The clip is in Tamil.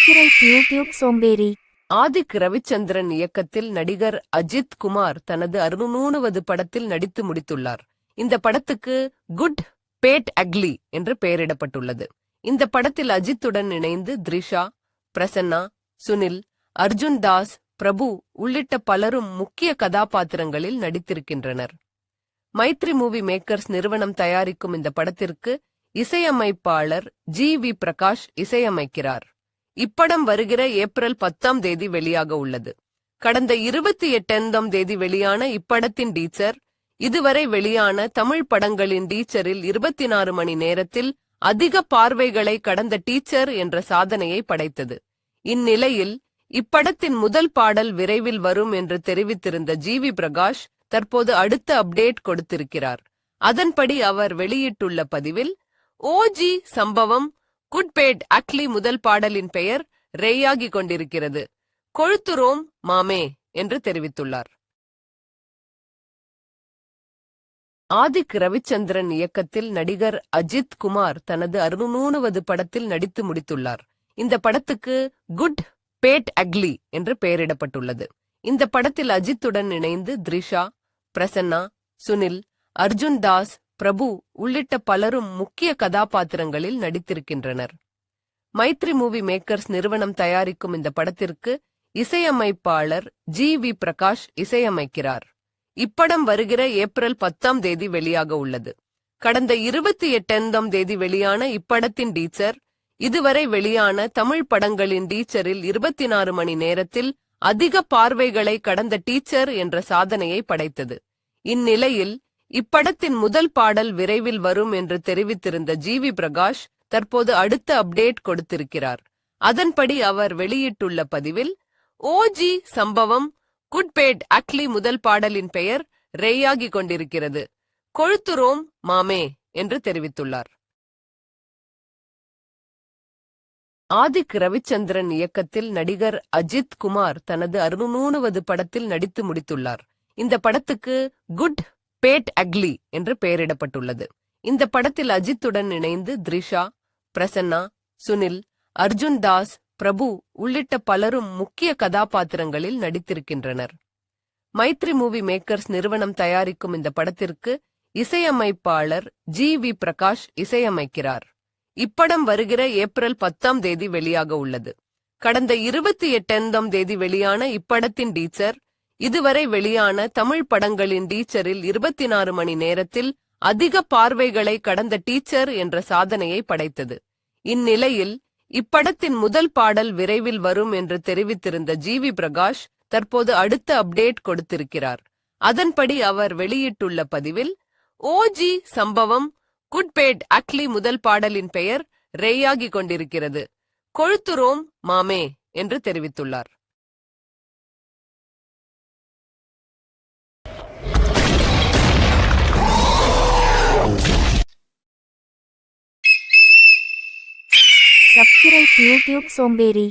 சப்ஸ்கிரைப் யூடியூப் சோம்பேறி. ஆதிக் ரவிச்சந்திரன் இயக்கத்தில் நடிகர் அஜித் குமார் தனது 600வது படத்தில் நடித்து முடித்துள்ளார். இந்த படத்துக்கு குட் பேட் அக்லி என்று பெயரிடப்பட்டுள்ளது. இந்த படத்தில் அஜித்துடன் இணைந்து த்ரிஷா, பிரசன்னா, சுனில், அர்ஜுன் தாஸ், பிரபு உள்ளிட்ட பலரும் முக்கிய கதாபாத்திரங்களில் நடித்திருக்கின்றனர். மைத்ரி மூவி மேக்கர்ஸ் நிறுவனம் தயாரிக்கும் இந்த படத்திற்கு இசையமைப்பாளர் ஜி.வி. பிரகாஷ் இசையமைக்கிறார். இப்படம் வருகிற ஏப்ரல் 10ஆம் தேதி வெளியாக உள்ளது. கடந்த 28ஆம் தேதி வெளியான இப்படத்தின் டீச்சர் இதுவரை வெளியான தமிழ் படங்களின் டீச்சரில் 24 மணி நேரத்தில் அதிக பார்வைகளை கடந்த டீச்சர் என்ற சாதனையை படைத்தது. இந்நிலையில் இப்படத்தின் முதல் பாடல் விரைவில் வரும் என்று தெரிவித்திருந்த ஜி.வி. பிரகாஷ் தற்போது அடுத்த அப்டேட் கொடுத்திருக்கிறார். அதன்படி அவர் வெளியிட்டுள்ள பதிவில், ஓஜி சம்பவம் குட் பேட் அக்லி முதல் பாடலின் பெயர் ரெய்யாகி கொண்டிருக்கிறது, கொழுத்துரோம் மாமே என்று தெரிவித்துள்ளார். ஆதிக் ரவிச்சந்திரன் இயக்கத்தில் நடிகர் அஜித் குமார் தனது 600வது படத்தில் நடித்து முடித்துள்ளார். இந்த படத்துக்கு குட் பேட் அக்லி என்று பெயரிடப்பட்டுள்ளது. இந்த படத்தில் அஜித்துடன் இணைந்து த்ரிஷா, பிரசன்னா, சுனில், அர்ஜுன் தாஸ், பிரபு உள்ளிட்ட பலரும் முக்கிய கதாபாத்திரங்களில் நடித்திருக்கின்றனர். மைத்ரி மூவி மேக்கர்ஸ் நிறுவனம் தயாரிக்கும் இந்த படத்திற்கு இசையமைப்பாளர் ஜி.வி. பிரகாஷ் இசையமைக்கிறார். இப்படம் வருகிற ஏப்ரல் 10ஆம் தேதி வெளியாக உள்ளது. கடந்த 28ஆம் தேதி வெளியான இப்படத்தின் டீச்சர் இதுவரை வெளியான தமிழ் படங்களின் டீச்சரில் 24 மணி நேரத்தில் அதிக பார்வைகளை கடந்த டீச்சர் என்ற சாதனையை படைத்தது. இந்நிலையில் இப்படத்தின் முதல் பாடல் விரைவில் வரும் என்று தெரிவித்திருந்த ஜி.வி. பிரகாஷ் தற்போது அடுத்த அப்டேட் கொடுத்திருக்கிறார். அதன்படி அவர் வெளியிட்டுள்ள பதிவில், ஓஜி சம்பவம் குட் பேட் அக்லி முதல் பாடலின் பெயர் ரெய்யாகி கொண்டிருக்கிறது, கொழுத்துரோம் மாமே என்று தெரிவித்துள்ளார். ஆதிக் ரவிச்சந்திரன் இயக்கத்தில் நடிகர் அஜித் குமார் தனது 600வது படத்தில் நடித்து முடித்துள்ளார். இந்த படத்துக்கு குட் பேட் அக்லி என்று பெயரிடப்பட்டுள்ளது. இந்த படத்தில் அஜித்துடன் இணைந்து த்ரிஷா, பிரசன்னா, சுனில், அர்ஜுன் தாஸ், பிரபு உள்ளிட்ட பலரும் முக்கிய கதாபாத்திரங்களில் நடித்திருக்கின்றனர். மைத்ரி மூவி மேக்கர்ஸ் நிறுவனம் தயாரிக்கும் இந்த படத்திற்கு இசையமைப்பாளர் ஜி.வி. பிரகாஷ் இசையமைக்கிறார். இப்படம் வருகிற ஏப்ரல் 10ஆம் தேதி வெளியாக உள்ளது. கடந்த 28ஆம் தேதி வெளியான இப்படத்தின் டீச்சர் இதுவரை வெளியான தமிழ் படங்களின் டீச்சரில் 24 மணி நேரத்தில் அதிக பார்வைகளை கடந்த டீச்சர் என்ற சாதனையை படைத்தது. இந்நிலையில் இப்படத்தின் முதல் பாடல் விரைவில் வரும் என்று தெரிவித்திருந்த ஜி.வி. பிரகாஷ் தற்போது அடுத்த அப்டேட் கொடுத்திருக்கிறார். அதன்படி அவர் வெளியிட்டுள்ள பதிவில், ஓஜி சம்பவம் குட் பேட் அக்லி முதல் பாடலின் பெயர் ரெய்யாகி கொண்டிருக்கிறது, கொழுத்துரோம் மாமே என்று தெரிவித்துள்ளார். சப்ஸ்கிரைப் யூடியூப் சோம்பேறி.